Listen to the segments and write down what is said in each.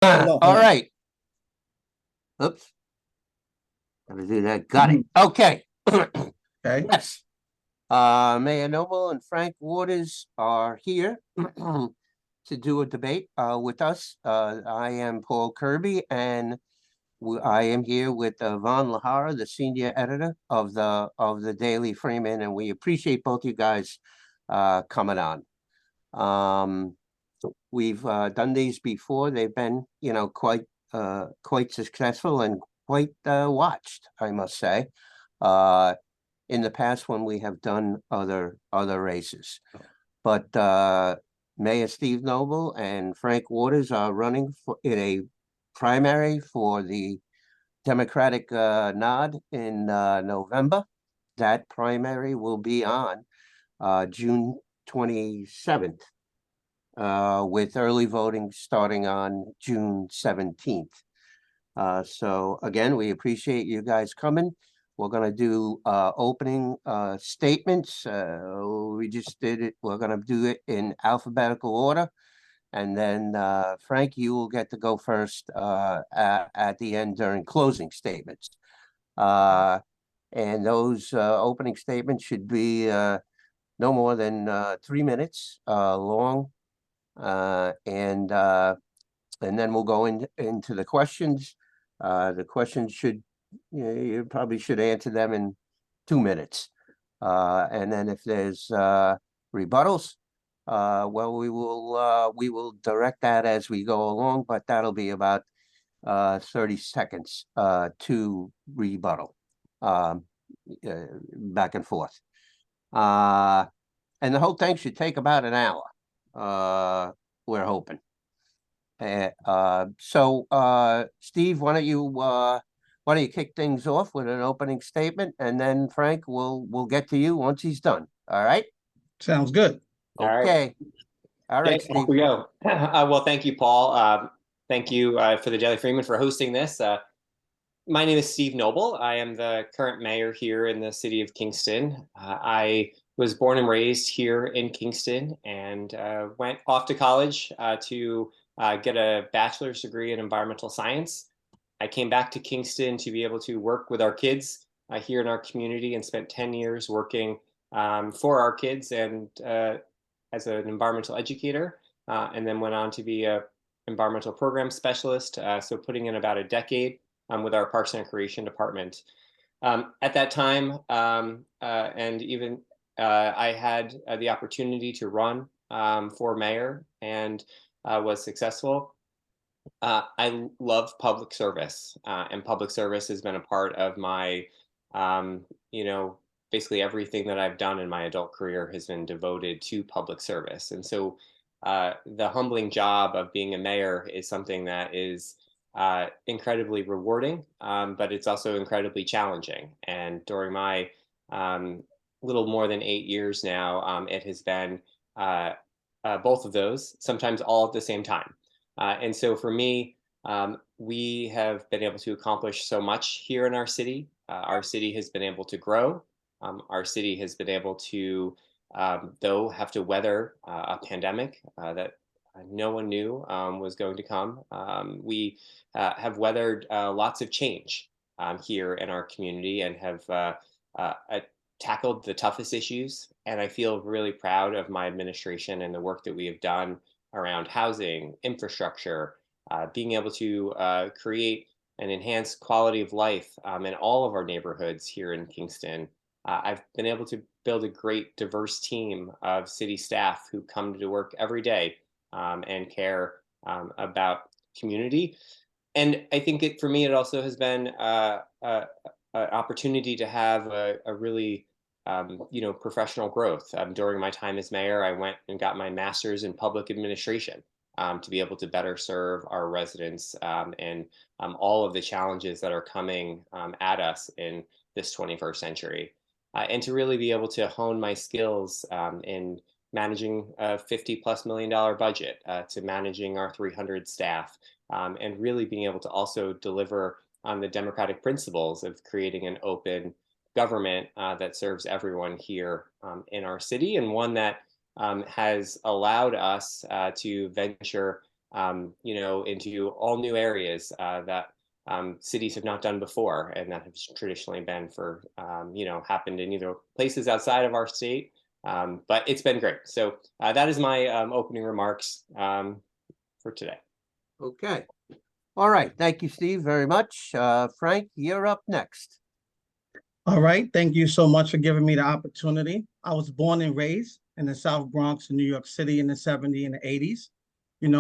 All right. Oops. Gotta do that. Got it. Okay. Okay. Yes. Mayor Noble and Frank Waters are here to do a debate with us. I am Paul Kirby, and I am here with Von Lahara, the senior editor of the Daily Freeman, and we appreciate both you guys coming on. We've done these before. They've been, quite successful and quite watched, I must say, in the past when we have done other races. But Mayor Steve Noble and Frank Waters are running in a primary for the Democratic nod in November. That primary will be on June 27th, with early voting starting on June 17th. So again, we appreciate you guys coming. We're going to do opening statements. We just did it. We're going to do it in alphabetical order. And then, Frank, you will get to go first at the end during closing statements. And those opening statements should be no more than 3 minutes long. And then we'll go into the questions. The questions should, you probably should answer them in 2 minutes. And then if there's rebuttals, well, we will direct that as we go along, but that'll be about 30 seconds to rebuttal, back and forth. And the whole thing should take about an hour. We're hoping. Steve, why don't you kick things off with an opening statement, and then Frank we'll get to you once he's done. All right. Sounds good. All right. Okay. All right, Okay, Steve. off we go. Well, thank you, Paul. Thank you for the Daily Freeman for hosting this. My name is Steve Noble. I am the current mayor here in the city of Kingston. I was born and raised here in Kingston and went off to college to get a bachelor's degree in environmental science. I came back to Kingston to be able to work with our kids here in our community and spent 10 years working for our kids and as an environmental educator, and then went on to be a environmental program specialist. So putting in about a decade with our Parks and Recreation department. At that time, and even I had the opportunity to run for mayor and was successful. I love public service, and public service has been a part of my, basically everything that I've done in my adult career has been devoted to public service. And so the humbling job of being a mayor is something that is incredibly rewarding, but it's also incredibly challenging. And during my little more than 8 years now, it has been both of those, sometimes all at the same time. And so for me, we have been able to accomplish so much here in our city. Our city has been able to grow. Our city has been able to, though, have to weather a pandemic that no one knew was going to come. We have weathered lots of change here in our community and have tackled the toughest issues. And I feel really proud of my administration and the work that we have done around housing, infrastructure, being able to create and enhance quality of life in all of our neighborhoods here in Kingston. I've been able to build a great diverse team of city staff who come to work every day and care about community. And I think for me, it also has been an opportunity to have a really professional growth. During my time as mayor, I went and got my master's in public administration to be able to better serve our residents and all of the challenges that are coming at us in this 21st century. And to really be able to hone my skills in managing a $50+ million budget, to managing our 300 staff, and really being able to also deliver on the democratic principles of creating an open government that serves everyone here in our city, and one that has allowed us to venture into all new areas that cities have not done before, and that have traditionally been happened in either places outside of our state. But it's been great. So that is my opening remarks for today. Okay. All right. Thank you, Steve, very much. Frank, you're up next. All right. Thank you so much for giving me the opportunity. I was born and raised in the South Bronx in New York City in the 70s and the 80s.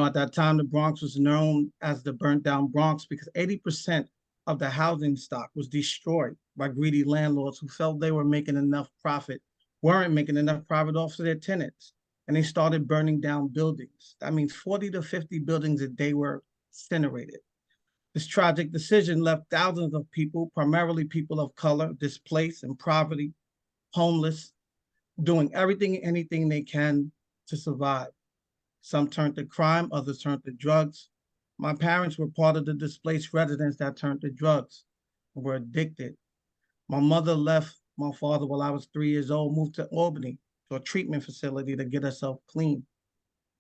At that time, the Bronx was known as the burnt down Bronx because 80% of the housing stock was destroyed by greedy landlords who felt they weren't making enough profit off of their tenants. And they started burning down buildings. That means 40 to 50 buildings a day were incinerated. This tragic decision left thousands of people, primarily people of color, displaced in poverty, homeless, doing everything and anything they can to survive. Some turned to crime, others turned to drugs. My parents were part of the displaced residents that turned to drugs and were addicted. My mother left my father while I was 3 years old, moved to Albany to a treatment facility to get herself clean.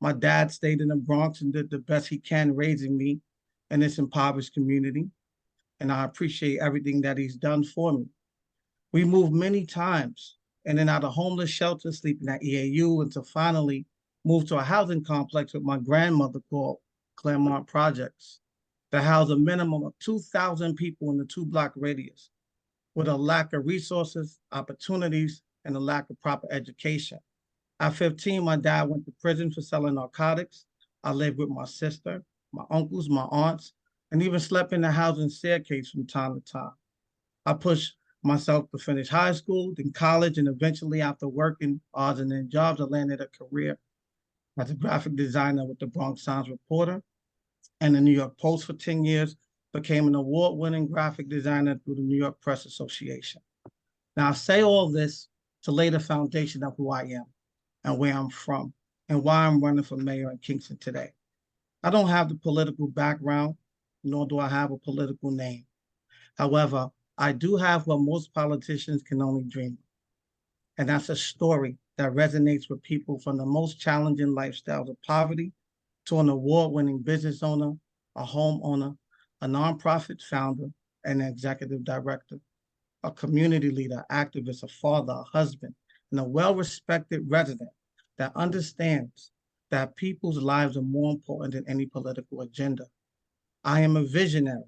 My dad stayed in the Bronx and did the best he can raising me in this impoverished community. And I appreciate everything that he's done for me. We moved many times in and out of homeless shelters, sleeping at EAU, until finally moved to a housing complex with my grandmother called Claremont Projects that housed a minimum of 2,000 people in the 2-block radius with a lack of resources, opportunities, and a lack of proper education. At 15, my dad went to prison for selling narcotics. I lived with my sister, my uncles, my aunts, and even slept in the housing staircase from time to time. I pushed myself to finish high school, then college, and eventually after working odds and ends jobs, I landed a career as a graphic designer with the Bronx Times Reporter and the New York Post for 10 years, became an award-winning graphic designer through the New York Press Association. Now, I say all this to lay the foundation of who I am and where I'm from and why I'm running for mayor in Kingston today. I don't have the political background, nor do I have a political name. However, I do have what most politicians can only dream of, and that's a story that resonates with people from the most challenging lifestyles of poverty to an award-winning business owner, a homeowner, a nonprofit founder, and an executive director, a community leader, activist, a father, a husband, and a well-respected resident that understands that people's lives are more important than any political agenda. I am a visionary,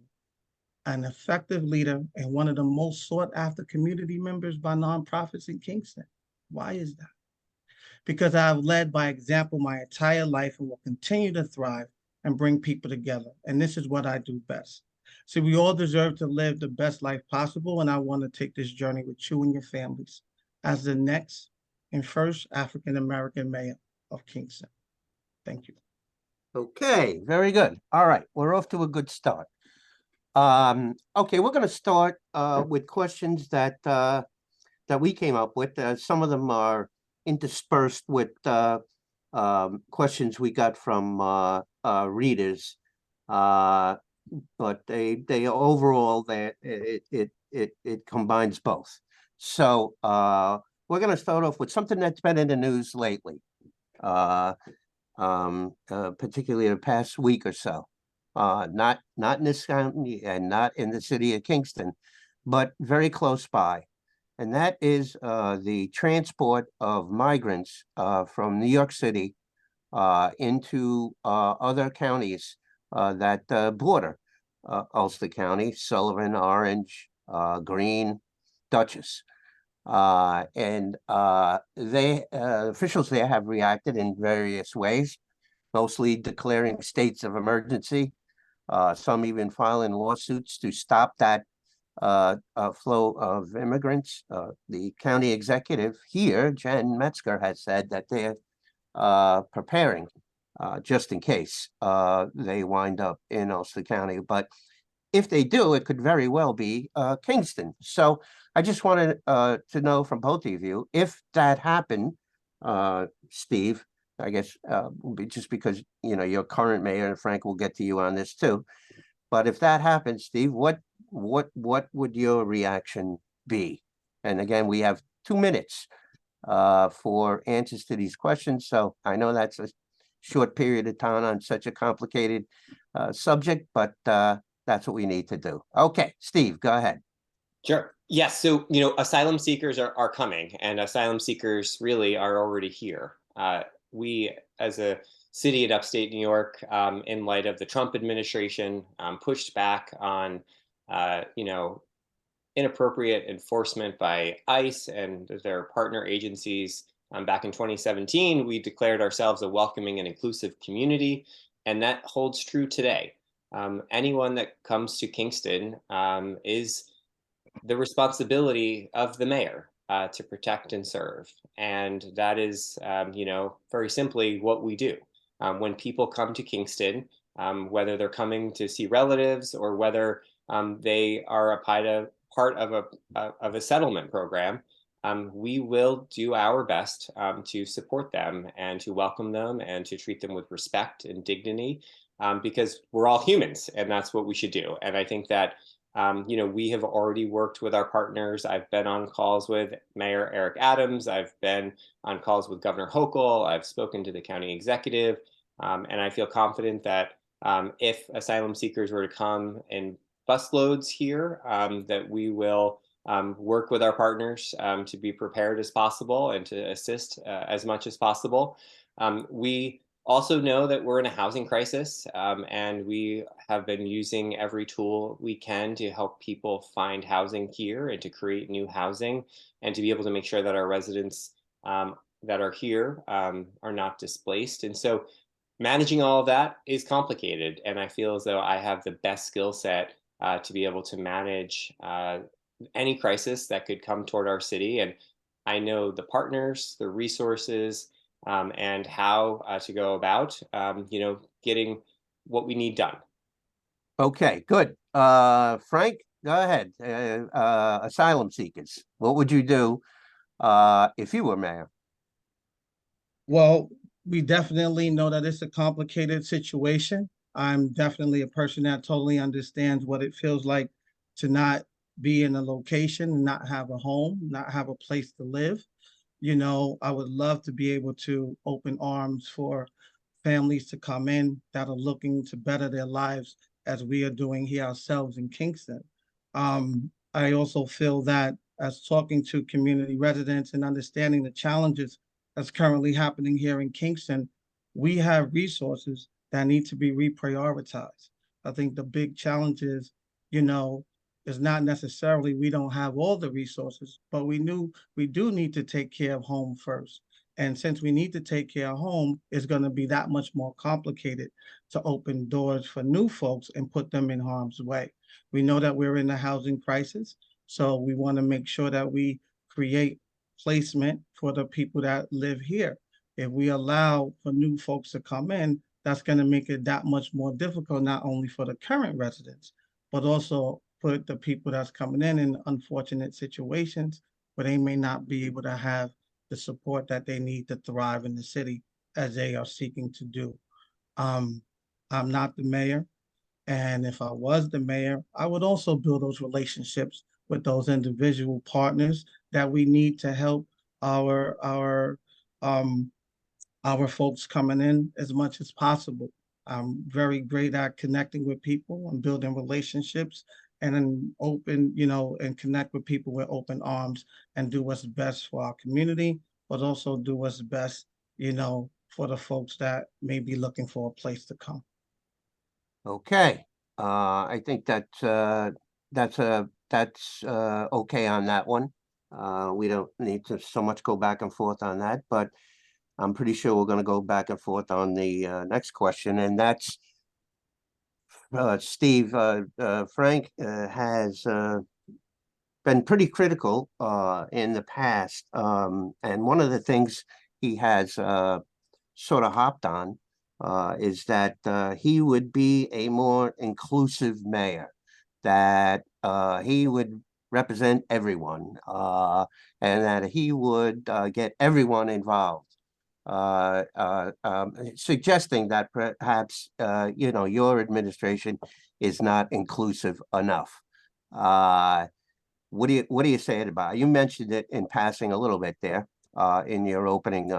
an effective leader, and one of the most sought-after community members by nonprofits in Kingston. Why is that? Because I have led by example my entire life and will continue to thrive and bring people together. And this is what I do best. So we all deserve to live the best life possible, and I want to take this journey with you and your families as the next and first African-American mayor of Kingston. Thank you. Okay, very good. All right, we're off to a good start. Okay, we're going to start with questions that we came up with. Some of them are interspersed with questions we got from readers, but they overall it combines both. So we're going to start off with something that's been in the news lately, particularly the past week or so. Not in this county and not in the city of Kingston, but very close by. And that is the transport of migrants from New York City into other counties that border Ulster County: Sullivan, Orange, Greene, Dutchess. And officials there have reacted in various ways, mostly declaring states of emergency, some even filing lawsuits to stop that flow of immigrants. The county executive here, Jen Metzger, has said that they're preparing just in case they wind up in Ulster County. But if they do, it could very well be Kingston. So I just wanted to know from both of you, if that happened, Steve, I guess just because you're current mayor, and Frank will get to you on this too. But if that happens, Steve, what would your reaction be? And again, we have 2 minutes for answers to these questions. So I know that's short period of time on such a complicated subject, but that's what we need to do. Okay, Steve, go ahead. Sure. Yes. So, asylum seekers are coming, and asylum seekers really are already here. We, as a city in upstate New York, in light of the Trump administration, pushed back on, inappropriate enforcement by ICE and their partner agencies. Back in 2017, we declared ourselves a welcoming and inclusive community, and that holds true today. Anyone that comes to Kingston is the responsibility of the mayor to protect and serve. And that is, very simply what we do. When people come to Kingston, whether they're coming to see relatives or whether they are a part of a settlement program, we will do our best to support them and to welcome them and to treat them with respect and dignity, because we're all humans and that's what we should do. And I think that we have already worked with our partners. I've been on calls with Mayor Eric Adams. I've been on calls with Governor Hochul. I've spoken to the county executive. And I feel confident that if asylum seekers were to come in busloads here, that we will work with our partners to be prepared as possible and to assist as much as possible. We also know that we're in a housing crisis, and we have been using every tool we can to help people find housing here and to create new housing and to be able to make sure that our residents that are here are not displaced. And so managing all of that is complicated, and I feel as though I have the best skill set to be able to manage any crisis that could come toward our city. And I know the partners, the resources, and how to go about, getting what we need done. Okay, good. Frank, go ahead. Asylum seekers, what would you do if you were mayor? Well, we definitely know that it's a complicated situation. I'm definitely a person that totally understands what it feels like to not be in a location, not have a home, not have a place to live. I would love to be able to open arms for families to come in that are looking to better their lives as we are doing here ourselves in Kingston. I also feel that as talking to community residents and understanding the challenges that's currently happening here in Kingston, we have resources that need to be reprioritized. I think the big challenge is, is not necessarily we don't have all the resources, but we do need to take care of home first. And since we need to take care of home, it's going to be that much more complicated to open doors for new folks and put them in harm's way. We know that we're in a housing crisis, so we want to make sure that we create placement for the people that live here. If we allow for new folks to come in, that's going to make it that much more difficult, not only for the current residents, but also put the people that's coming in unfortunate situations where they may not be able to have the support that they need to thrive in the city as they are seeking to do. I'm not the mayor, and if I was the mayor, I would also build those relationships with those individual partners that we need to help our folks coming in as much as possible. I'm very great at connecting with people and building relationships and then and connect with people with open arms and do what's best for our community, but also do what's best, for the folks that may be looking for a place to come. Okay, I think that's okay on that one. We don't need to so much go back and forth on that, but I'm pretty sure we're going to go back and forth on the next question, and that's Steve. Frank has been pretty critical in the past, and one of the things he has sort of hopped on is that he would be a more inclusive mayor, that he would represent everyone, and that he would get everyone involved. Suggesting that perhaps your administration is not inclusive enough. What do you say about it? You mentioned it in passing a little bit there in your opening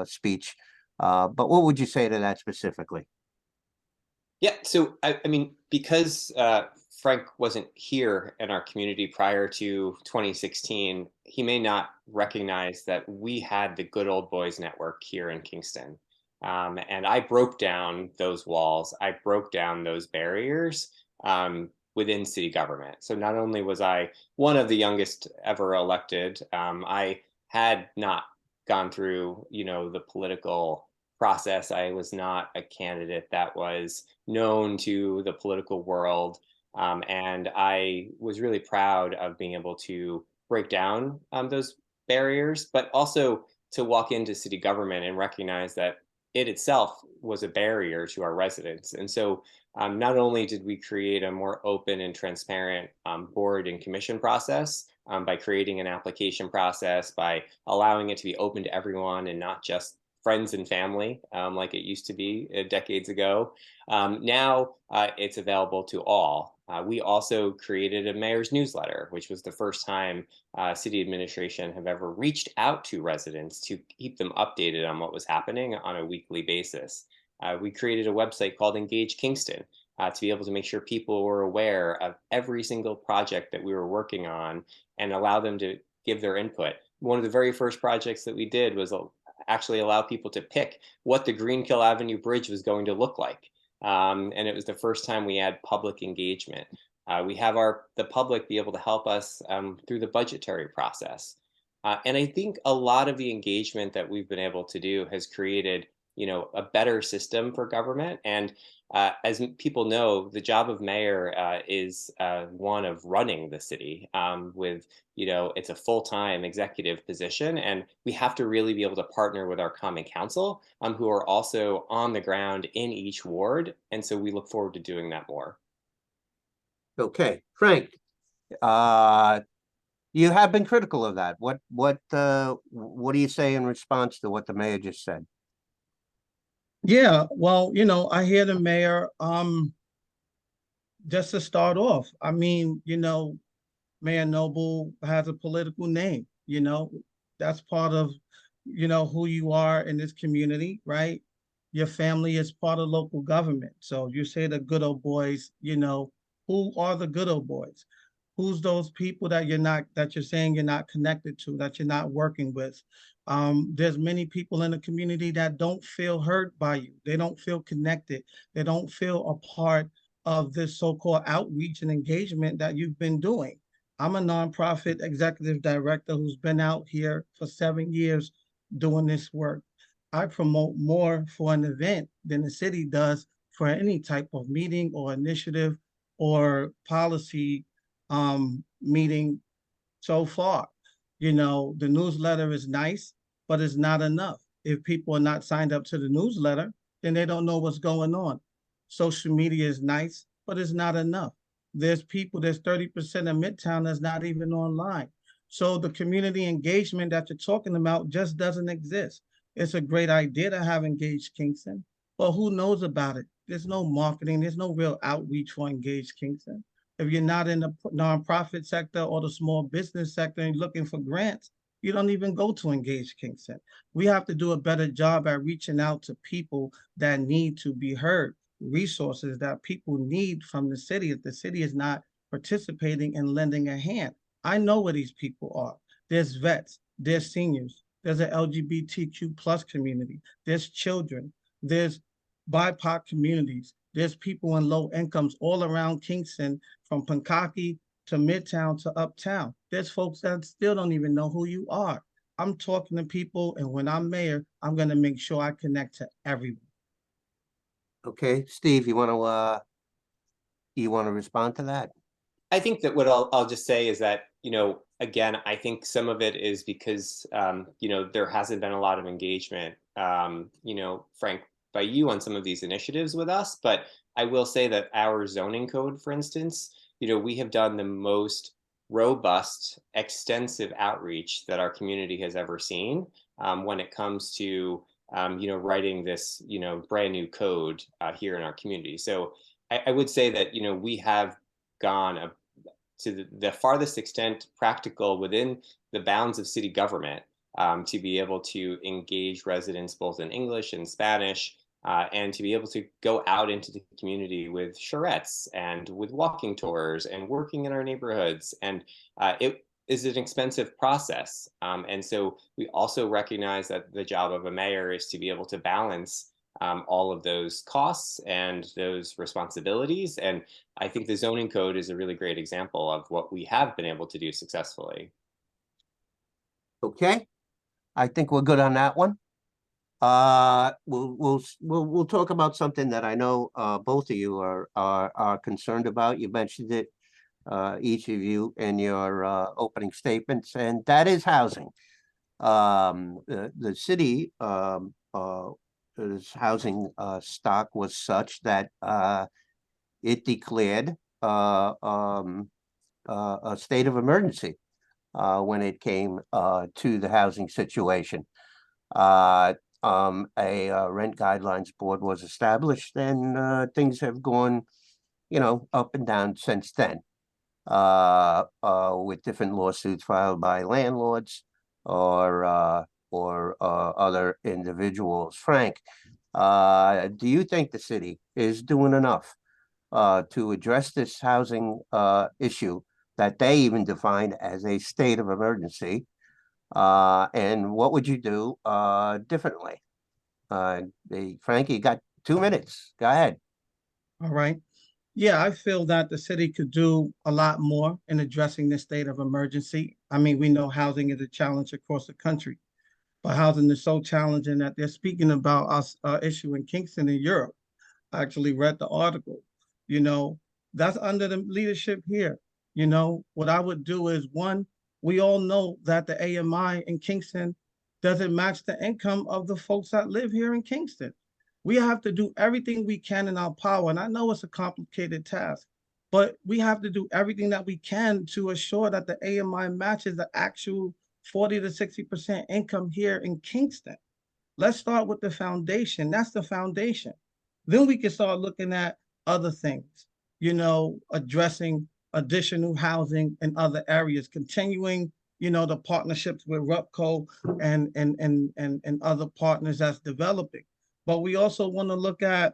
speech, But what would you say to that specifically? Yeah, so I mean, because Frank wasn't here in our community prior to 2016, he may not recognize that we had the Good Old Boys Network here in Kingston. And I broke down those walls, I broke down those barriers within city government. So not only was I one of the youngest ever elected, I had not gone through, the political process. I was not a candidate that was known to the political world. And I was really proud of being able to break down those barriers, but also to walk into city government and recognize that it itself was a barrier to our residents. And so not only did we create a more open and transparent board and commission process by creating an application process, by allowing it to be open to everyone and not just friends and family like it used to be decades ago. Now it's available to all. We also created a mayor's newsletter, which was the first time city administration have ever reached out to residents to keep them updated on what was happening on a weekly basis. We created a website called Engage Kingston to be able to make sure people were aware of every single project that we were working on and allow them to give their input. One of the very first projects that we did was actually allow people to pick what the Greenkill Avenue Bridge was going to look like. And it was the first time we had public engagement. We have the public be able to help us through the budgetary process. And I think a lot of the engagement that we've been able to do has created, a better system for government. And as people know, the job of mayor is one of running the city with, it's a full-time executive position. And we have to really be able to partner with our common council who are also on the ground in each ward. And so we look forward to doing that more. Okay, Frank, you have been critical of that. What do you say in response to what the mayor just said? Yeah, well, I hear the mayor, just to start off, I mean, Mayor Noble has a political name, that's part of, who you are in this community, right? Your family is part of local government. So you say the good old boys, who are the good old boys? Who's those people that you're saying you're not connected to, that you're not working with? There's many people in the community that don't feel heard by you. They don't feel connected. They don't feel a part of this so-called outreach and engagement that you've been doing. I'm a nonprofit executive director who's been out here for 7 years doing this work. I promote more for an event than the city does for any type of meeting or initiative or policy meeting so far. The newsletter is nice, but it's not enough. If people are not signed up to the newsletter, then they don't know what's going on. Social media is nice, but it's not enough. There's 30% of Midtown that's not even online. So the community engagement that you're talking about just doesn't exist. It's a great idea to have Engaged Kingston, but who knows about it? There's no marketing, there's no real outreach for Engaged Kingston. If you're not in the nonprofit sector or the small business sector and looking for grants, you don't even go to Engage Kingston. We have to do a better job at reaching out to people that need to be heard, resources that people need from the city if the city is not participating and lending a hand. I know where these people are. There's vets, there's seniors, there's an LGBTQ plus community, there's children, there's BIPOC communities, there's people in low incomes all around Kingston, from Pankaki to Midtown to Uptown. There's folks that still don't even know who you are. I'm talking to people, and when I'm mayor, I'm going to make sure I connect to everyone. Okay, Steve, you want to respond to that? I think that what I'll just say is that, again, I think some of it is because, there hasn't been a lot of engagement, Frank, by you on some of these initiatives with us. But I will say that our zoning code, for instance, we have done the most robust, extensive outreach that our community has ever seen when it comes to, writing this, brand new code here in our community. So I would say that, we have gone to the farthest extent practical within the bounds of city government to be able to engage residents both in English and Spanish, and to be able to go out into the community with charrettes and with walking tours and working in our neighborhoods. And it is an expensive process. And so we also recognize that the job of a mayor is to be able to balance all of those costs and those responsibilities. And I think the zoning code is a really great example of what we have been able to do successfully. Okay, I think we're good on that one. We'll talk about something that I know both of you are concerned about. You mentioned it, each of you, in your opening statements, and that is housing. The city its housing stock was such that it declared a state of emergency when it came to the housing situation. A rent guidelines board was established, and things have gone, up and down since then, with different lawsuits filed by landlords or other individuals. Frank, do you think the city is doing enough to address this housing issue that they even define as a state of emergency? And what would you do differently? Frank, you got 2 minutes. Go ahead. All right. Yeah, I feel that the city could do a lot more in addressing this state of emergency. I mean, we know housing is a challenge across the country, but housing is so challenging that they're speaking about us issue in Kingston in Europe. I actually read the article. You know, that's under the leadership here. What I would do is, one, we all know that the AMI in Kingston doesn't match the income of the folks that live here in Kingston. We have to do everything we can in our power. And I know it's a complicated task, but we have to do everything that we can to assure that the AMI matches the actual 40 to 60% income here in Kingston. Let's start with the foundation. That's the foundation. Then we can start looking at other things, addressing additional housing in other areas, continuing, the partnerships with RUPCO and other partners that's developing. But we also want to look at,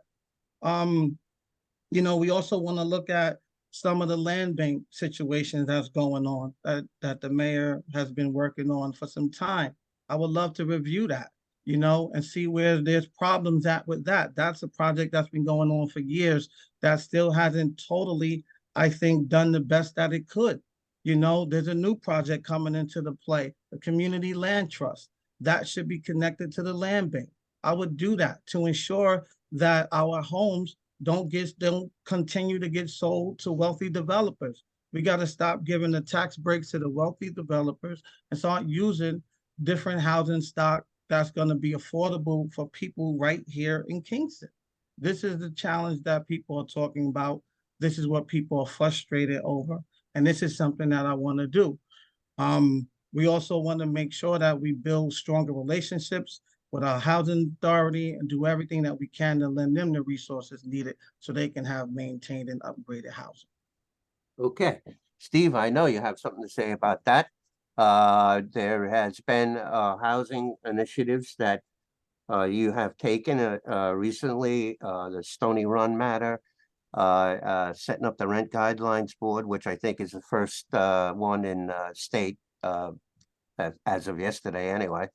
we also want to look at some of the land bank situations that's going on that the mayor has been working on for some time. I would love to review that, and see where there's problems at with that. That's a project that's been going on for years that still hasn't totally, I think, done the best that it could. There's a new project coming into the play, the community land trust. That should be connected to the land bank. I would do that to ensure that our homes don't continue to get sold to wealthy developers. We got to stop giving the tax breaks to the wealthy developers and start using different housing stock that's going to be affordable for people right here in Kingston. This is the challenge that people are talking about. This is what people are frustrated over. And this is something that I want to do. We also want to make sure that we build stronger relationships with our housing authority and do everything that we can to lend them the resources needed so they can have maintained and upgraded housing. Okay, Steve, I know you have something to say about that. There has been housing initiatives that you have taken recently, the Stony Run matter, setting up the rent guidelines board, which I think is the first one in state as of yesterday anyway.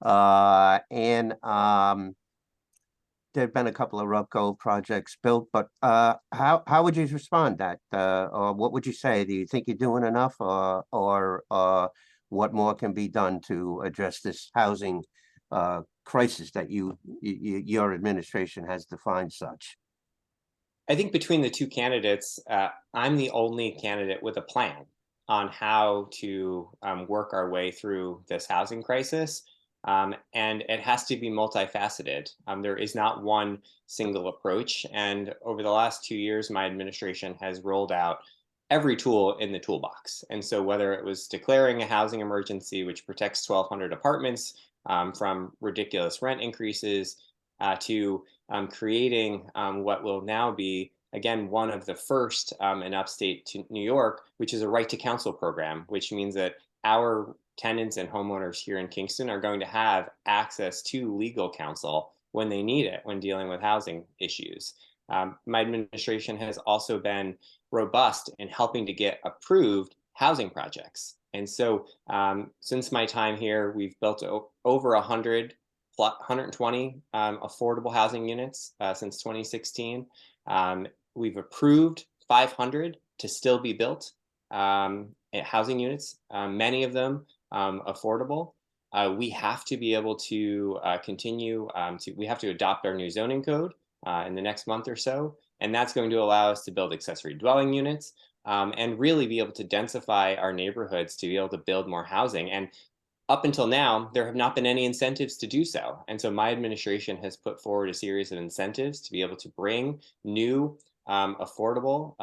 And there've been a couple of RUPCO projects built, but how would you respond to that? Or what would you say? Do you think you're doing enough, or what more can be done to address this housing crisis that your administration has defined such? I think between the two candidates, I'm the only candidate with a plan on how to work our way through this housing crisis. And it has to be multifaceted. There is not one single approach. And over the last 2 years, my administration has rolled out every tool in the toolbox. And so whether it was declaring a housing emergency, which protects 1,200 apartments from ridiculous rent increases, to creating what will now be, again, one of the first in upstate to New York, which is a right to counsel program, which means that our tenants and homeowners here in Kingston are going to have access to legal counsel when they need it when dealing with housing issues. My administration has also been robust in helping to get approved housing projects. And so since my time here, we've built over 120 affordable housing units since 2016. We've approved 500 to still be built housing units, many of them affordable. We have to be able to continue we have to adopt our new zoning code in the next month or so. And that's going to allow us to build accessory dwelling units and really be able to densify our neighborhoods to be able to build more housing. And up until now, there have not been any incentives to do so. And so my administration has put forward a series of incentives to be able to bring new affordable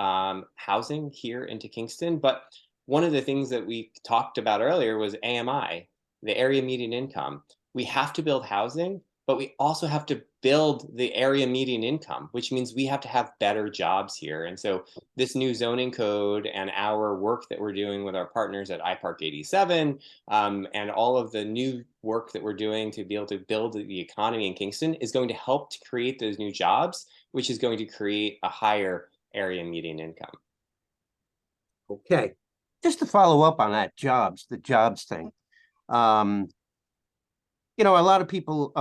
housing here into Kingston. But one of the things that we talked about earlier was AMI, the area median income. We have to build housing, but we also have to build the area median income, which means we have to have better jobs here. And so this new zoning code and our work that we're doing with our partners at iPark 87 and all of the new work that we're doing to be able to build the economy in Kingston is going to help to create those new jobs, which is going to create a higher area median income. Okay, just to follow up on that the jobs thing. You know, a lot of people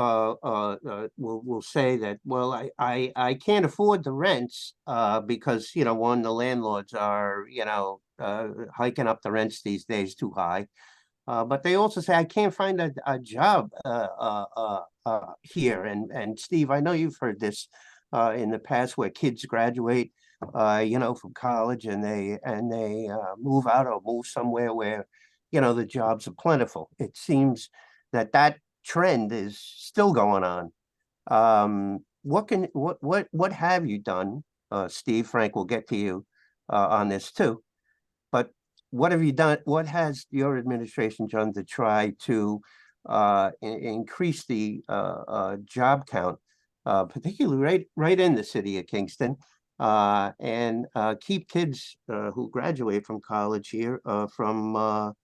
will say that, well, I can't afford the rents because, you know, one, the landlords are, you know, hiking up the rents these days too high. But they also say, I can't find a job here. And Steve, I know you've heard this in the past where kids graduate, you know, from college and they move out or move somewhere where, you know, the jobs are plentiful. It seems that trend is still going on. What have you done, Steve? Frank, will get to you on this too. But what have you done? What has your administration done to try to increase the job count, particularly right in the city of Kingston, and keep kids who graduate from college here from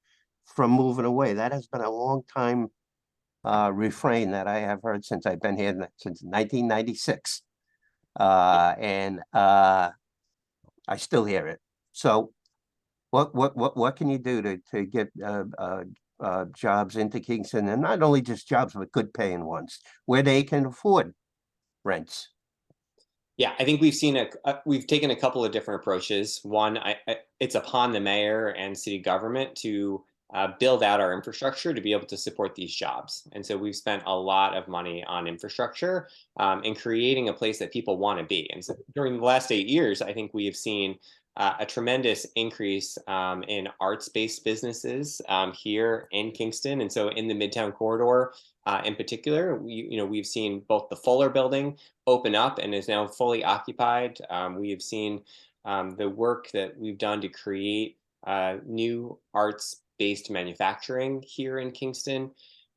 moving away? That has been a long time refrain that I have heard since I've been here since 1996, and I still hear it. So, what can you do to get jobs into Kingston, and not only just jobs but good paying ones where they can afford rents? Yeah, I think we've taken a couple of different approaches. One, it's upon the mayor and city government to build out our infrastructure to be able to support these jobs. And so we've spent a lot of money on infrastructure and creating a place that people want to be. And so during the last 8 years, I think we have seen a tremendous increase in arts-based businesses here in Kingston. And so in the Midtown corridor in particular, we've seen both the Fuller building open up and is now fully occupied. We have seen the work that we've done to create new arts-based manufacturing here in Kingston.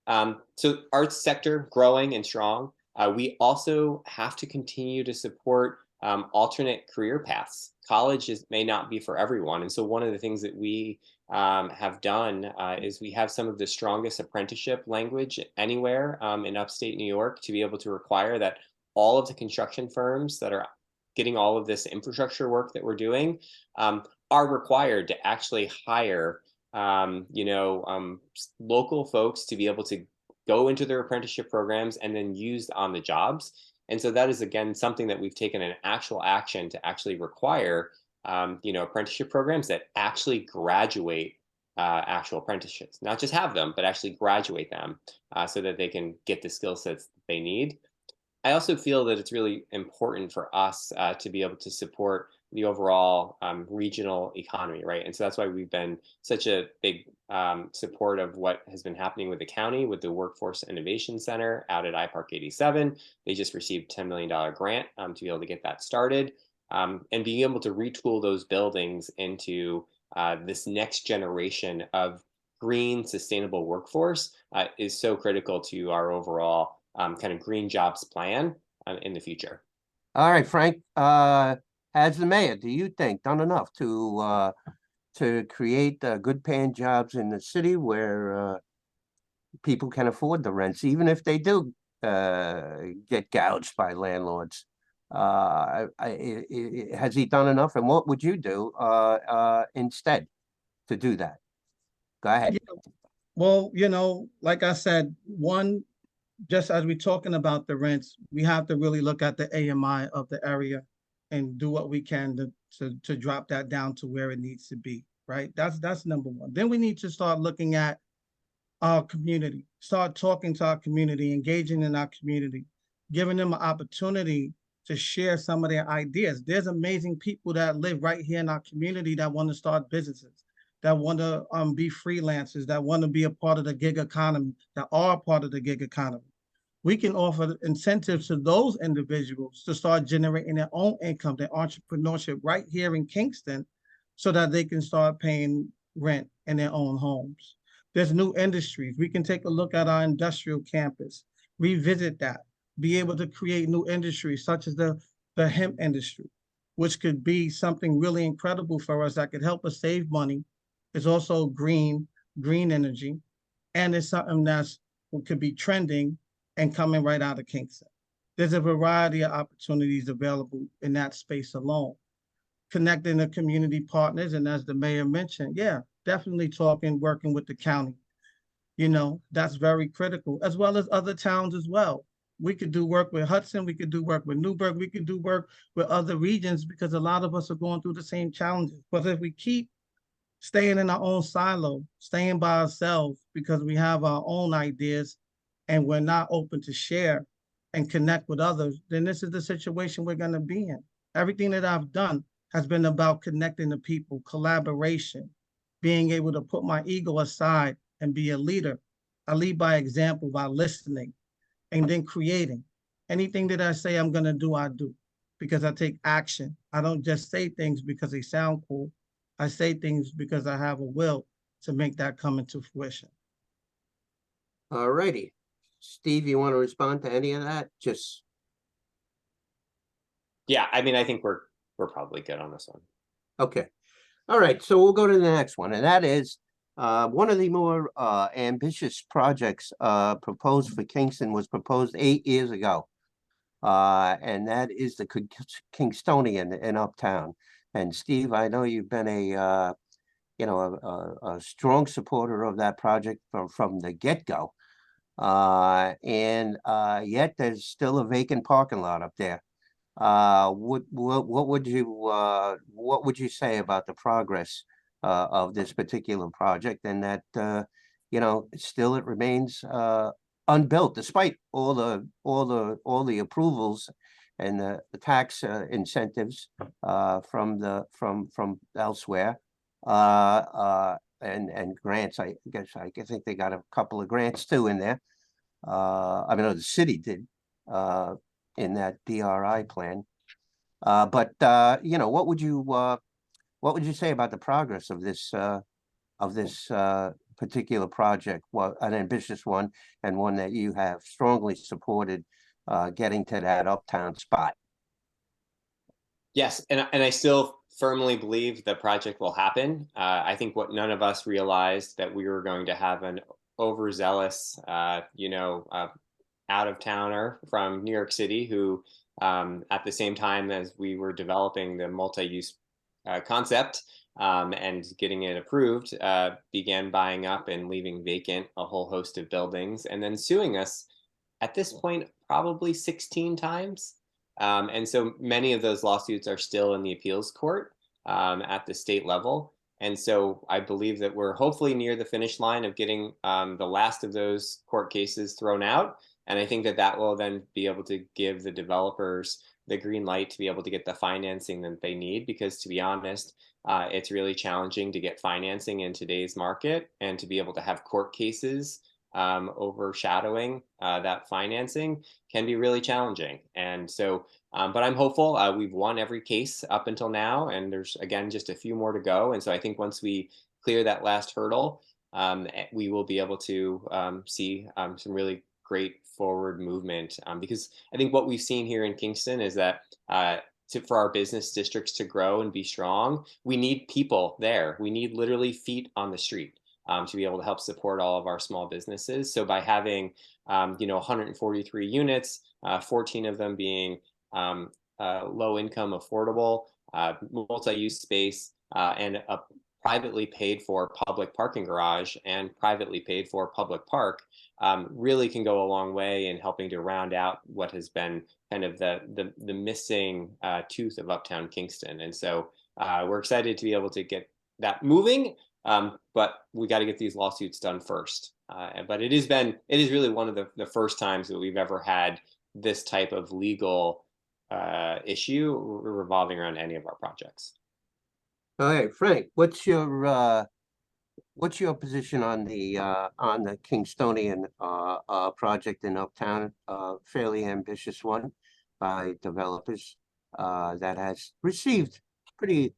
So arts sector growing and strong. We also have to continue to support alternate career paths. College may not be for everyone. And so one of the things that we have done is we have some of the strongest apprenticeship language anywhere in upstate New York to be able to require that all of the construction firms that are getting all of this infrastructure work that we're doing are required to actually hire local folks to be able to go into their apprenticeship programs and then use on the jobs. And so that is, again, something that we've taken an actual action to actually require, apprenticeship programs that actually graduate actual apprenticeships, not just have them, but actually graduate them so that they can get the skill sets that they need. I also feel that it's really important for us to be able to support the overall regional economy, right? And so that's why we've been such a big support of what has been happening with the county, with the Workforce Innovation Center out at iPark 87. They just received a $10 million grant to be able to get that started. And being able to retool those buildings into this next generation of green, sustainable workforce is so critical to our overall kind of green jobs plan in the future. All right, Frank, as the mayor, do you think done enough to to create good paying jobs in the city where people can afford the rents, even if they do get gouged by landlords. Has he done enough? And what would you do instead to do that? Go ahead. Yeah, well, like I said, one, just as we're talking about the rents, we have to really look at the AMI of the area and do what we can to drop that down to where it needs to be, right? That's number one. Then we need to start looking at our community, start talking to our community, engaging in our community, giving them an opportunity to share some of their ideas. There's amazing people that live right here in our community that want to start businesses, that want to be freelancers, that want to be a part of the gig economy, that are a part of the gig economy. We can offer incentives to those individuals to start generating their own income, their entrepreneurship right here in Kingston, so that they can start paying rent in their own homes. There's new industries. We can take a look at our industrial campus, revisit that, be able to create new industries such as the hemp industry, which could be something really incredible for us that could help us save money. It's also green energy, and it's something that's what could be trending and coming right out of Kingston. There's a variety of opportunities available in that space alone. Connecting the community partners, and as the mayor mentioned, yeah, definitely working with the county. That's very critical, as well as other towns as well. We could do work with Hudson, we could do work with Newburgh, we could do work with other regions because a lot of us are going through the same challenges. But if we keep staying in our own silo, staying by ourselves because we have our own ideas and we're not open to share and connect with others, then this is the situation we're going to be in. Everything that I've done has been about connecting the people, collaboration, being able to put my ego aside and be a leader. I lead by example, by listening, and then creating. Anything that I say I'm going to do, I do, because I take action. I don't just say things because they sound cool. I say things because I have a will to make that come into fruition. All righty. Steve, you want to respond to any of that? Yeah, I mean, I think we're probably good on this one. Okay. All right, so we'll go to the next one, and that is one of the more ambitious projects proposed for Kingston was proposed 8 years ago, and that is the Kingstonian in Uptown. And Steve, I know you've been a strong supporter of that project from the get-go, and yet there's still a vacant parking lot up there. What would you say about the progress of this particular project, and that still it remains unbuilt despite all the approvals and the tax incentives from elsewhere and grants. I think they got a couple of grants too in there. I mean, the city did in that DRI plan. But what would you say about the progress of this particular project? Well, an ambitious one, and one that you have strongly supported getting to that uptown spot. Yes, and I still firmly believe the project will happen. I think what none of us realized that we were going to have an overzealous, out-of-towner from New York City who, at the same time as we were developing the multi-use concept and getting it approved, began buying up and leaving vacant a whole host of buildings and then suing us at this point probably 16 times. And so many of those lawsuits are still in the appeals court at the state level. And so I believe that we're hopefully near the finish line of getting the last of those court cases thrown out. And I think that will then be able to give the developers the green light to be able to get the financing that they need. Because to be honest, it's really challenging to get financing in today's market, and to be able to have court cases overshadowing that financing can be really challenging. And so, but I'm hopeful. We've won every case up until now, and there's, again, just a few more to go. And so I think once we clear that last hurdle, we will be able to see some really great forward movement, because I think what we've seen here in Kingston is that for our business districts to grow and be strong, we need people there. We need literally feet on the street to be able to help support all of our small businesses. So by having 143 units, 14 of them being low income, affordable, multi-use space, and a privately paid for public parking garage and privately paid for public park, really can go a long way in helping to round out what has been kind of the missing tooth of Uptown Kingston. And so we're excited to be able to get that moving, but we got to get these lawsuits done first. But it is really one of the first times that we've ever had this type of legal issue revolving around any of our projects. All right, Frank, what's your position on the Kingstonian project in Uptown? Fairly ambitious one by developers that has received a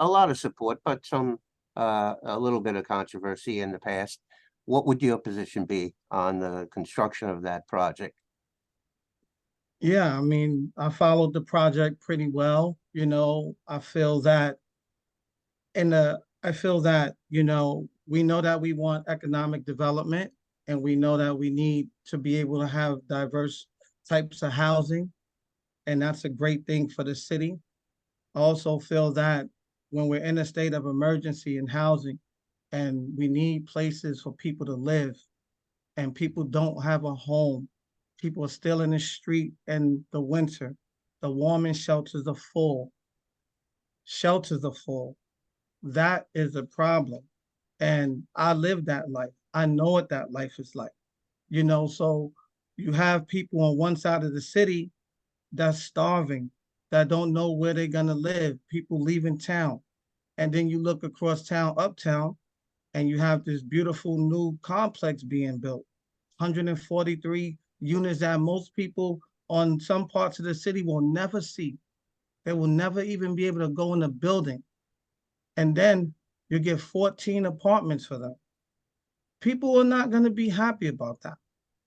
lot of support, but some a little bit of controversy in the past. What would your position be on the construction of that project? Yeah, I mean, I followed the project pretty well. I feel that we know that we want economic development, and we know that we need to be able to have diverse types of housing, and that's a great thing for the city. I also feel that when we're in a state of emergency in housing and we need places for people to live and people don't have a home, people are still in the street in the winter, the warming shelters are full. That is a problem. And I live that life. I know what that life is like. So you have people on one side of the city that's starving, that don't know where they're gonna live, people leaving town. And then you look across town, Uptown, and you have this beautiful new complex being built. 143 units that most people on some parts of the city will never see. They will never even be able to go in the building. And then you get 14 apartments for them. People are not going to be happy about that.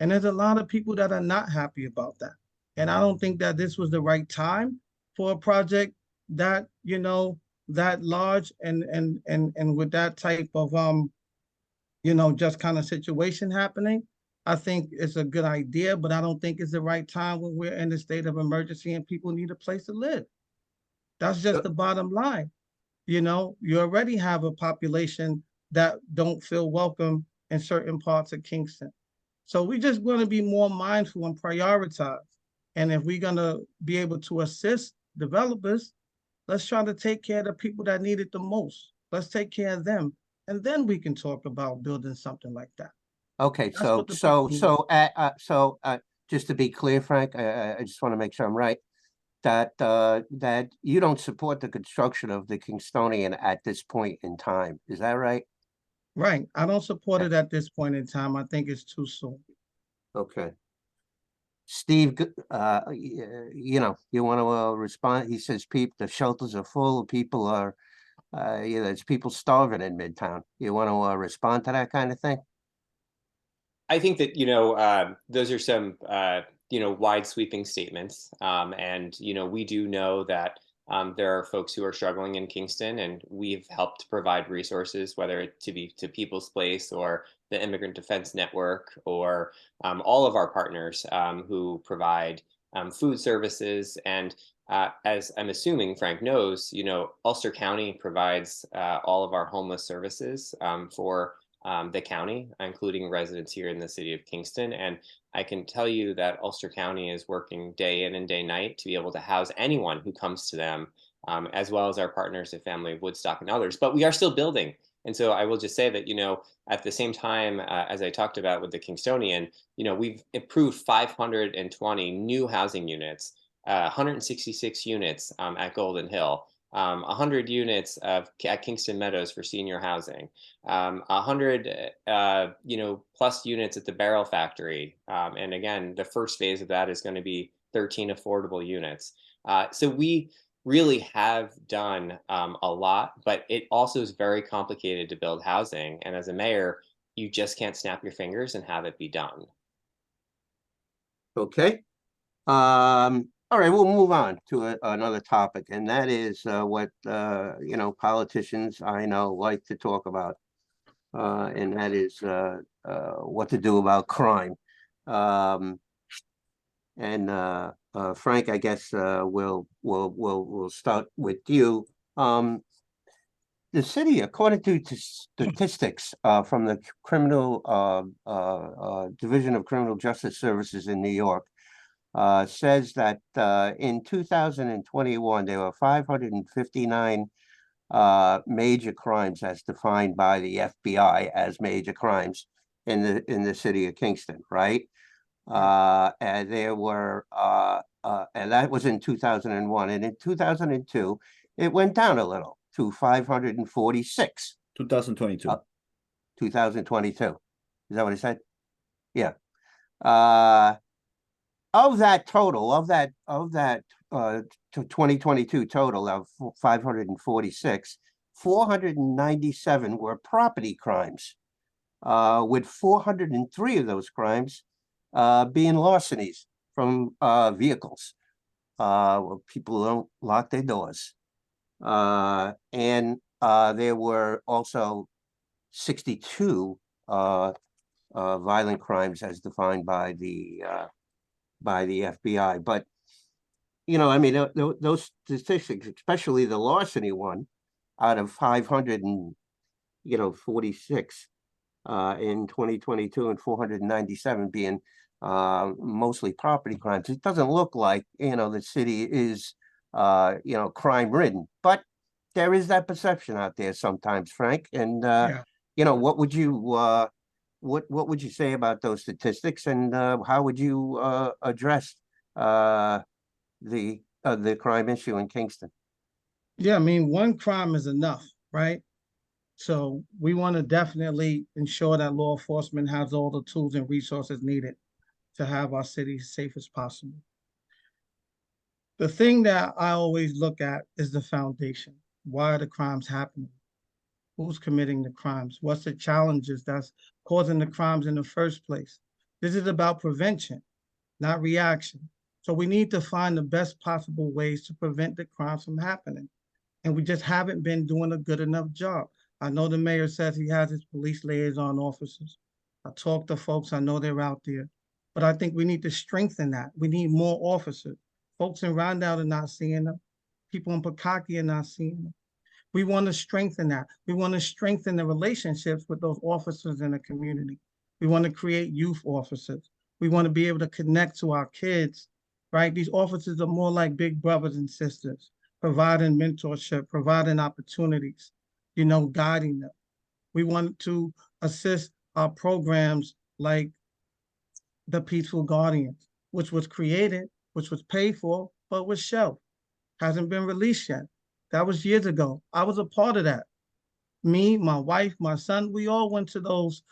And there's a lot of people that are not happy about that. And I don't think that this was the right time for a project that, that large and with that type of just kind of situation happening. I think it's a good idea, but I don't think it's the right time when we're in a state of emergency and people need a place to live. That's just the bottom line. You already have a population that don't feel welcome in certain parts of Kingston. So we just want to be more mindful and prioritize. And if we're going to be able to assist developers, let's try to take care of the people that need it the most. Let's take care of them. And then we can talk about building something like that. Okay, That's what the people need. just to be clear, Frank, I just want to make sure I'm right, that you don't support the construction of the Kingstonian at this point in time. Is that right? Right. I don't support it at this point in time. I think it's too soon. Okay. Steve, you want to respond? He says, the shelters are full, people are, there's people starving in Midtown. You want to respond to that kind of thing? I think that, those are some, wide sweeping statements. And, we do know that there are folks who are struggling in Kingston, and we've helped provide resources, whether it to People's Place or the Immigrant Defense Network, or all of our partners who provide food services. And as I'm assuming Frank knows, Ulster County provides all of our homeless services for the county, including residents here in the city of Kingston. And I can tell you that Ulster County is working day in and day night to be able to house anyone who comes to them, as well as our partners at Family of Woodstock and others. But we are still building. And so I will just say that, at the same time, as I talked about with the Kingstonian, we've approved 520 new housing units, 166 units at Golden Hill, 100 units at Kingston Meadows for senior housing, 100 plus units at the Barrel Factory, and again, the first phase of that is going to be 13 affordable units. So we really have done a lot, but it also is very complicated to build housing, and as a mayor, you just can't snap your fingers and have it be done. Okay. All right, we'll move on to another topic, and that is what politicians I know like to talk about, and that is what to do about crime. Um, and Frank, I guess we'll start with you. The city, according to statistics from the Division of Criminal Justice Services in New York, says that in 2021 there were 559 major crimes as defined by the FBI as major crimes in the city of Kingston, right? And there were and that was in 2001, and in 2002 it went down a little to 546. 2022. 2022. Is that what he said? Yeah. Of that total, of that 2022 total of 546, 497 were property crimes, with 403 of those crimes being larcenies from vehicles, where people don't lock their doors. And there were also 62 violent crimes as defined by the FBI. But, I mean, those statistics, especially the larceny one, out of 546 in 2022 and 497 being mostly property crimes, it doesn't look like, the city is, crime ridden. But there is that perception out there sometimes, Frank. And, what would you what would you say about those statistics, and how would you address the crime issue in Kingston? Yeah, I mean, one crime is enough, right? So we want to definitely ensure that law enforcement has all the tools and resources needed to have our city as safe as possible. The thing that I always look at is the foundation. Why are the crimes happening? Who's committing the crimes? What's the challenges that's causing the crimes in the first place? This is about prevention, not reaction. So we need to find the best possible ways to prevent the crimes from happening. And we just haven't been doing a good enough job. I know the mayor says he has his police liaison officers. I talk to folks, I know they're out there, but I think we need to strengthen that. We need more officers. Folks in Rondell are not seeing them. People in Pekaki are not seeing them. We want to strengthen that. We want to strengthen the relationships with those officers in the community. We want to create youth officers. We want to be able to connect to our kids, right? These officers are more like big brothers and sisters, providing mentorship, providing opportunities, guiding them. We want to assist our programs like the Peaceful Guardians, which was created, which was paid for, but was shelved, hasn't been released yet. That was years ago. I was a part of that. Me, my wife, my son, we all went to those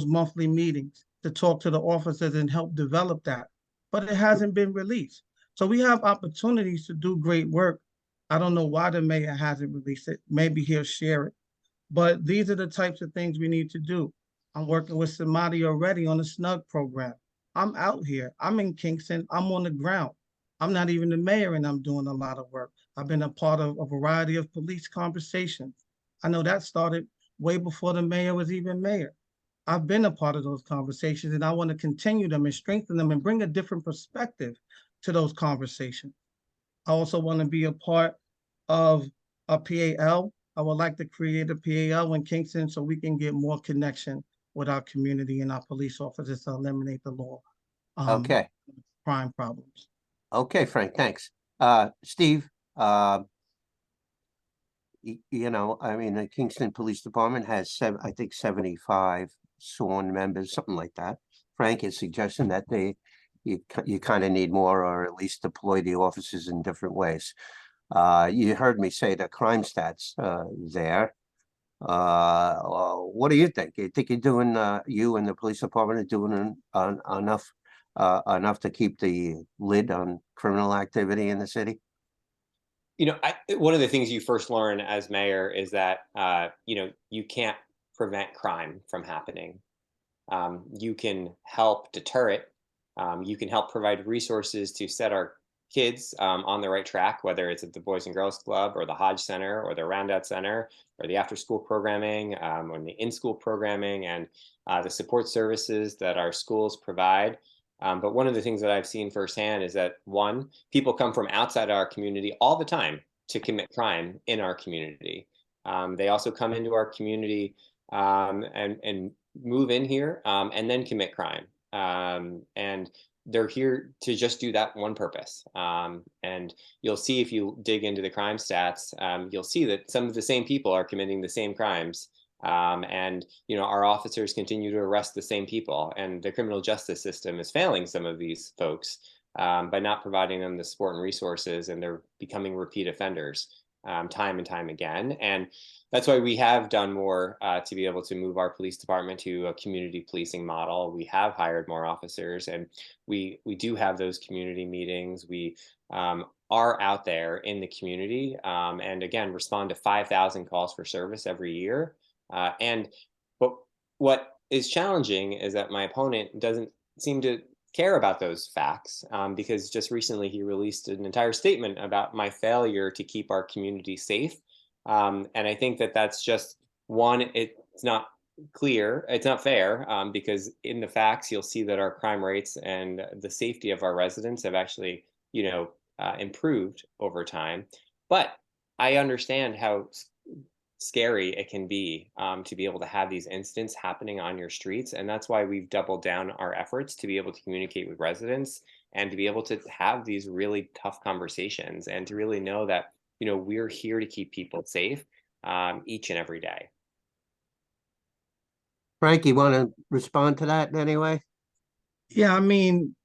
monthly meetings to talk to the officers and help develop that. But it hasn't been released. So we have opportunities to do great work. I don't know why the mayor hasn't released it. Maybe he'll share it. But these are the types of things we need to do. I'm working with somebody already on the SNUG program. I'm out here. I'm in Kingston. I'm on the ground. I'm not even the mayor, and I'm doing a lot of work. I've been a part of a variety of police conversations. I know that started way before the mayor was even mayor. I've been a part of those conversations, and I want to continue them and strengthen them and bring a different perspective to those conversations. I also want to be a part of a PAL. I would like to create a PAL in Kingston so we can get more connection with our community and our police officers to eliminate the law. Okay. Crime problems. Okay, Frank, thanks. Steve, I mean, the Kingston Police Department has 75 sworn members, something like that. Frank is suggesting that you kind of need more, or at least deploy the officers in different ways. You heard me say the crime stats there. What do you think? You think you're doing, you and the police department are doing enough to keep the lid on criminal activity in the city? One of the things you first learn as mayor is that, you can't prevent crime from happening. You can help deter it. You can help provide resources to set our kids on the right track, whether it's at the Boys and Girls Club or the Hodge Center or the Roundout Center or the after-school programming or the in-school programming and the support services that our schools provide. But one of the things that I've seen firsthand is that, one, people come from outside our community all the time to commit crime in our community. They also come into our community and move in here and then commit crime. And they're here to just do that one purpose. And you'll see, if you dig into the crime stats, you'll see that some of the same people are committing the same crimes. And our officers continue to arrest the same people, and the criminal justice system is failing some of these folks by not providing them the support and resources, and they're becoming repeat offenders time and time again. And that's why we have done more to be able to move our police department to a community policing model. We have hired more officers, and we do have those community meetings. We are out there in the community and again respond to 5,000 calls for service every year. But what is challenging is that my opponent doesn't seem to care about those facts because just recently he released an entire statement about my failure to keep our community safe. And I think that that's just one, it's not clear, it's not fair because in the facts, you'll see that our crime rates and the safety of our residents have actually, improved over time. But I understand how scary it can be to be able to have these incidents happening on your streets. And that's why we've doubled down our efforts to be able to communicate with residents and to be able to have these really tough conversations and to really know that, we're here to keep people safe each and every day. Frank, you want to respond to that in any way? Yeah, I mean,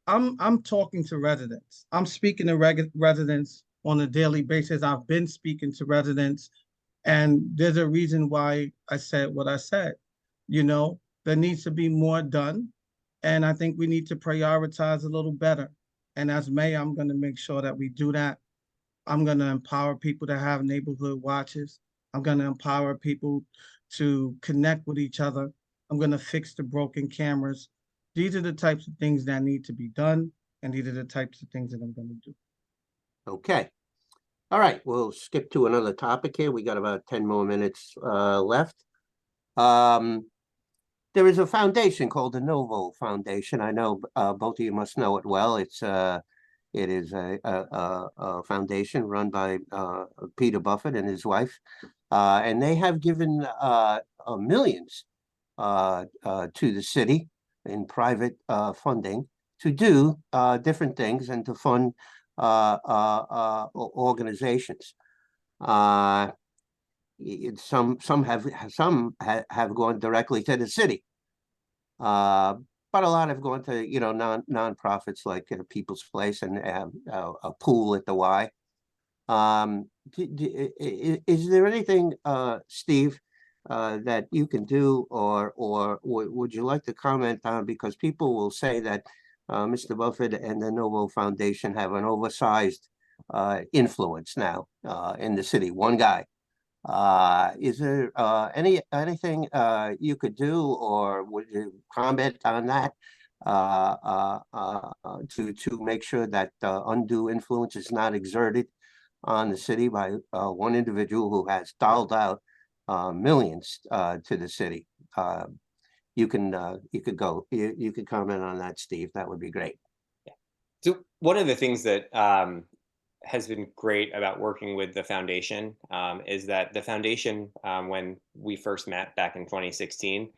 I'm talking to residents. I'm speaking to residents on a daily basis. I've been speaking to residents, and there's a reason why I said what I said. There needs to be more done, and I think we need to prioritize a little better. And as mayor, I'm going to make sure that we do that. I'm going to empower people to have neighborhood watches. I'm going to empower people to connect with each other. I'm going to fix the broken cameras. These are the types of things that need to be done, and these are the types of things that I'm going to do. Okay. All right, we'll skip to another topic here. We got about 10 more minutes left. There is a foundation called the Novo Foundation. I know both of you must know it well. It is a foundation run by Peter Buffett and his wife, and they have given millions to the city in private funding to do different things and to fund organizations. Some have gone directly to the city, but a lot have gone to non-profits like People's Place and a pool at the Y. Is there anything, Steve, that you can do, or would you like to comment on? Because people will say that Mr. Buffett and the Novo Foundation have an oversized influence now in the city. One guy. Is there anything you could do, or would you comment on that to make sure that undue influence is not exerted on the city by one individual who has doled out millions to the city? You could go. You could comment on that, Steve. That would be great. Yeah. So one of the things that has been great about working with the foundation is that the foundation, when we first met back in 2016,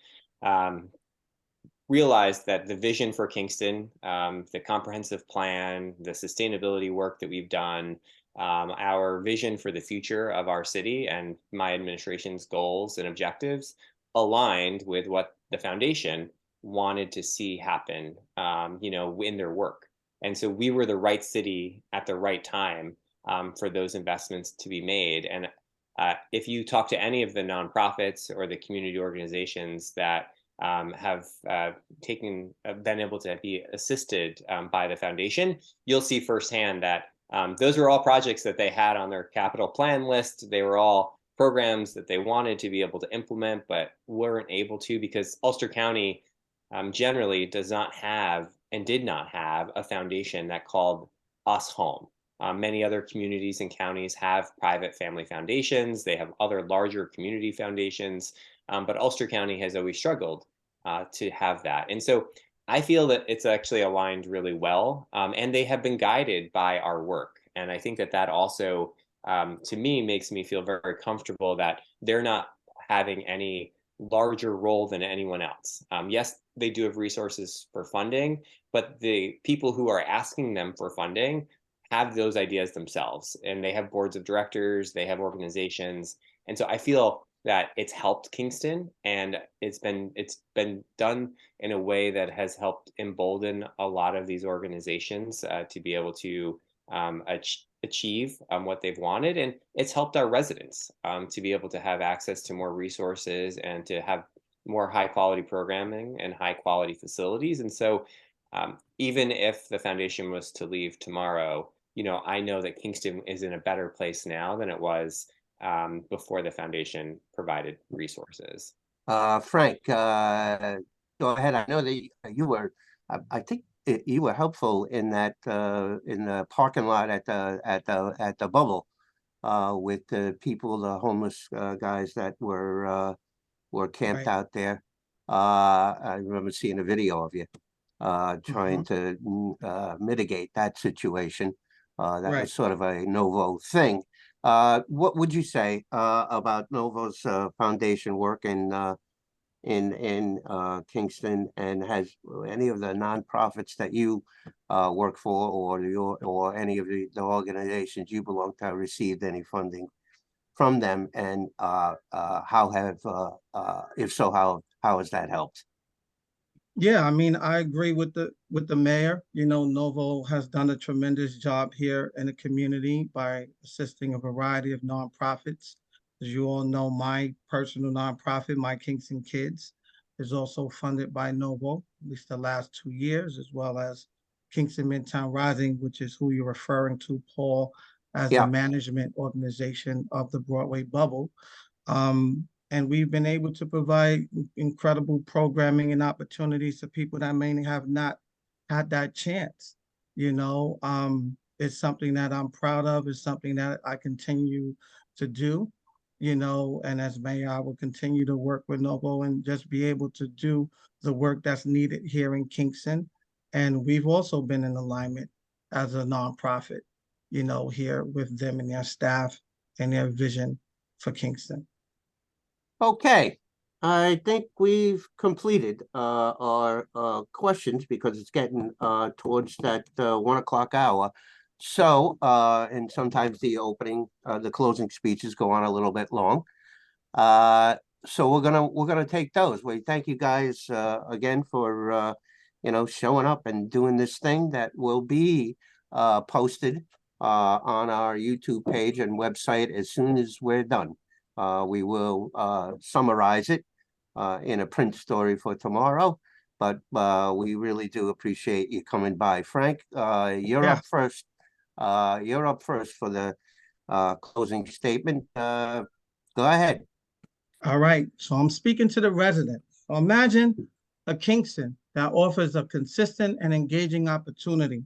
realized that the vision for Kingston, the comprehensive plan, the sustainability work that we've done, our vision for the future of our city and my administration's goals and objectives aligned with what the foundation wanted to see happen, in their work. And so we were the right city at the right time for those investments to be made. And if you talk to any of the nonprofits or the community organizations that have been able to be assisted by the foundation, you'll see firsthand that those were all projects that they had on their capital plan list. They were all programs that they wanted to be able to implement, but weren't able to because Ulster County generally does not have and did not have a foundation that called us home. Many other communities and counties have private family foundations. They have other larger community foundations, but Ulster County has always struggled to have that. And so I feel that it's actually aligned really well, and they have been guided by our work. And I think that that also, to me, makes me feel very comfortable that they're not having any larger role than anyone else. Yes, they do have resources for funding, but the people who are asking them for funding have those ideas themselves, and they have boards of directors, they have organizations. And so I feel that it's helped Kingston, and it's been done in a way that has helped embolden a lot of these organizations to be able to achieve what they've wanted, and it's helped our residents to be able to have access to more resources and to have more high quality programming and high quality facilities. And so even if the foundation was to leave tomorrow, I know that Kingston is in a better place now than it was before the foundation provided resources. Frank, go ahead. I know that you were, I think you were helpful in that in the parking lot at the bubble with the people, the homeless guys that were camped Right. out there. I remember seeing a video of you trying to mitigate that situation. That Right. was sort of a Novo thing. What would you say about Novo's foundation work in Kingston, and has any of the nonprofits that you work for, or any of the organizations you belong to, received any funding from them, and how have if so, how has that helped? Yeah, I mean, I agree with the mayor. Novo has done a tremendous job here in the community by assisting a variety of nonprofits. As you all know, my personal nonprofit, My Kingston Kids, is also funded by Novo, at least the last 2 years, as well as Kingston Midtown Rising, which is who you're referring to, Paul, as the Yeah. management organization of the Broadway bubble. And we've been able to provide incredible programming and opportunities to people that may have not had that chance. It's something that I'm proud of. It's something that I continue to do, and as mayor, I will continue to work with Novo and just be able to do the work that's needed here in Kingston. And we've also been in alignment as a nonprofit, here with them and their staff and their vision for Kingston. Okay, I think we've completed our questions, because it's getting towards that 1 o'clock hour. So, and sometimes the closing speeches go on a little bit long. So we're gonna take those. We thank you guys again for showing up and doing this thing that will be posted on our YouTube page and website as soon as we're done. We will summarize it in a print story for tomorrow, but we really do appreciate you coming by. Frank, you're Yeah. up first. You're up first for the closing statement. Go ahead. All right. So I'm speaking to the residents. So imagine a Kingston that offers a consistent and engaging opportunity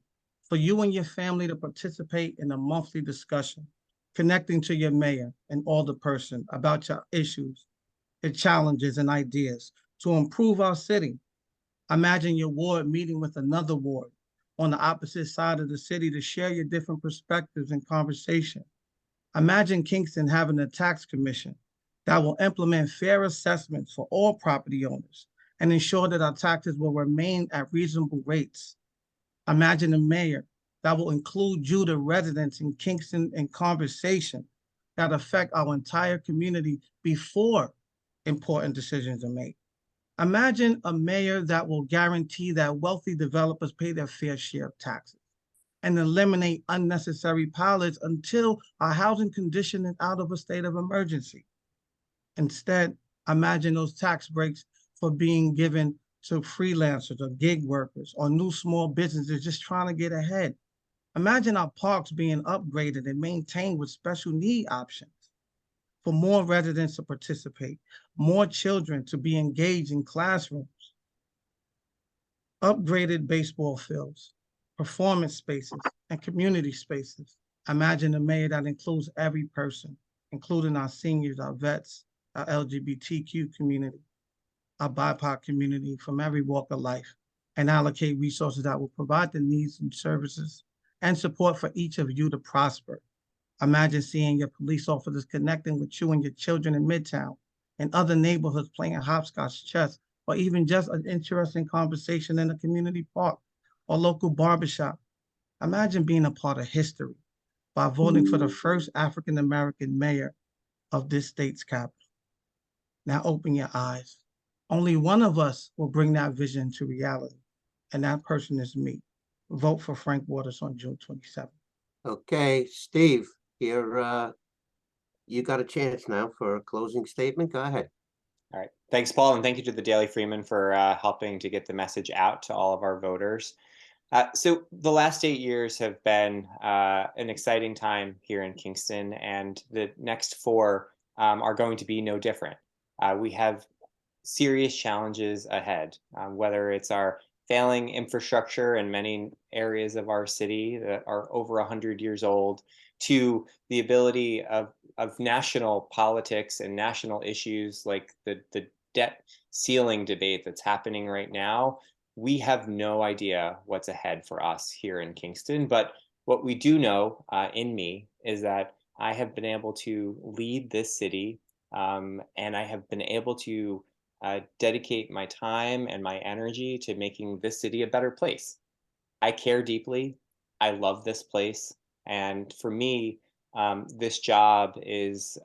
for you and your family to participate in a monthly discussion, connecting to your mayor and alderperson about your issues, your challenges, and ideas to improve our city. Imagine your ward meeting with another ward on the opposite side of the city to share your different perspectives and conversation. Imagine Kingston having a tax commission that will implement fair assessments for all property owners and ensure that our taxes will remain at reasonable rates. Imagine a mayor that will include you, the residents in Kingston, in conversation that affect our entire community before important decisions are made. Imagine a mayor that will guarantee that wealthy developers pay their fair share of taxes and eliminate unnecessary pilots until our housing condition is out of a state of emergency. Instead, imagine those tax breaks for being given to freelancers or gig workers or new small businesses just trying to get ahead. Imagine our parks being upgraded and maintained with special need options for more residents to participate, more children to be engaged in classrooms. upgraded baseball fields, performance spaces, and community spaces. Imagine a mayor that includes every person, including our seniors, our vets, our LGBTQ community, our BIPOC community from every walk of life, and allocate resources that will provide the needs and services and support for each of you to prosper. Imagine seeing your police officers connecting with you and your children in Midtown and other neighborhoods playing hopscotch, chess, or even just an interesting conversation in a community park or local barbershop. Imagine being a part of history by voting for the first African American mayor of this state's capital. Now open your eyes. Only one of us will bring that vision to reality, and that person is me. Vote for Frank Waters on June 27th. Okay, Steve, you got a chance now for a closing statement. Go ahead. All right. Thanks, Paul, and thank you to the Daily Freeman for helping to get the message out to all of our voters. So the last 8 years have been an exciting time here in Kingston, and the next 4 are going to be no different. We have serious challenges ahead, whether it's our failing infrastructure in many areas of our city that are over 100 years old, to the ability of national politics and national issues like the debt ceiling debate that's happening right now. We have no idea what's ahead for us here in Kingston, but what we do know in me is that I have been able to lead this city, and I have been able to dedicate my time and my energy to making this city a better place. I care deeply. I love this place. And for me, this job is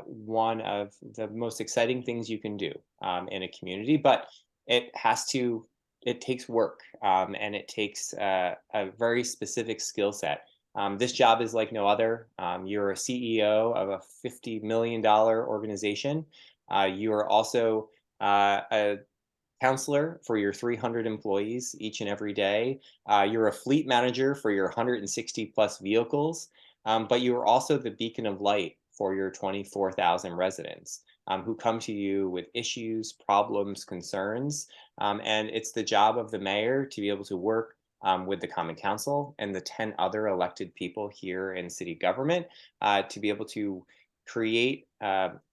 one of the most exciting things you can do in a community, but it takes work, and it takes a very specific skill set. This job is like no other. You're a CEO of a $50 million organization. You are also a counselor for your 300 employees each and every day. You're a fleet manager for your 160 plus vehicles, but you are also the beacon of light for your 24,000 residents who come to you with issues, problems, concerns. And it's the job of the mayor to be able to work with the Common Council and the 10 other elected people here in city government to be able to create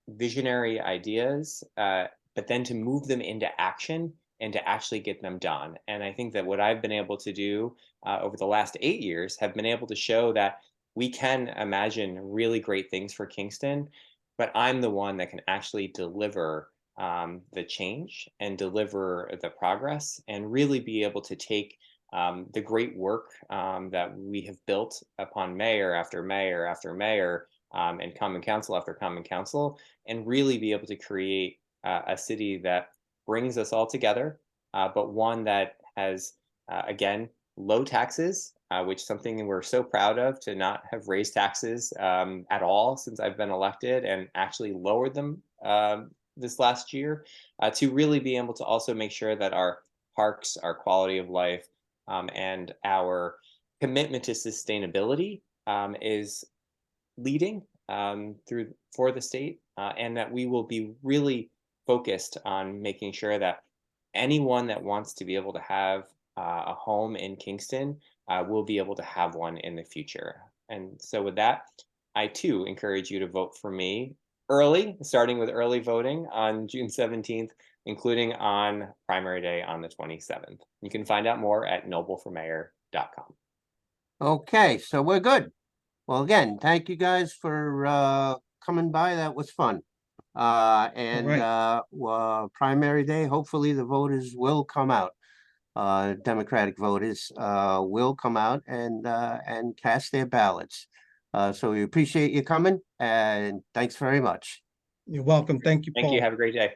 visionary ideas, but then to move them into action and to actually get them done. And I think that what I've been able to do over the last 8 years have been able to show that we can imagine really great things for Kingston, but I'm the one that can actually deliver the change and deliver the progress and really be able to take the great work that we have built upon mayor after mayor after mayor and Common Council after Common Council, and really be able to create a city that brings us all together, but one that has, again, low taxes, which is something we're so proud of, to not have raised taxes at all since I've been elected, and actually lowered them this last year, to really be able to also make sure that our parks, our quality of life, and our commitment to sustainability is leading for the state, and that we will be really focused on making sure that anyone that wants to be able to have a home in Kingston will be able to have one in the future. And so with that, I too encourage you to vote for me early, starting with early voting on June 17th, including on primary day on the 27th. You can find out more at nobleformayor.com. Okay, so we're good. Well, again, thank you guys for coming by. That was fun. Primary day, hopefully the voters will come out. Democratic voters will come out and cast their ballots. So we appreciate you coming, and thanks very much. You're welcome. Thank you, Paul. Thank you. Have a great day.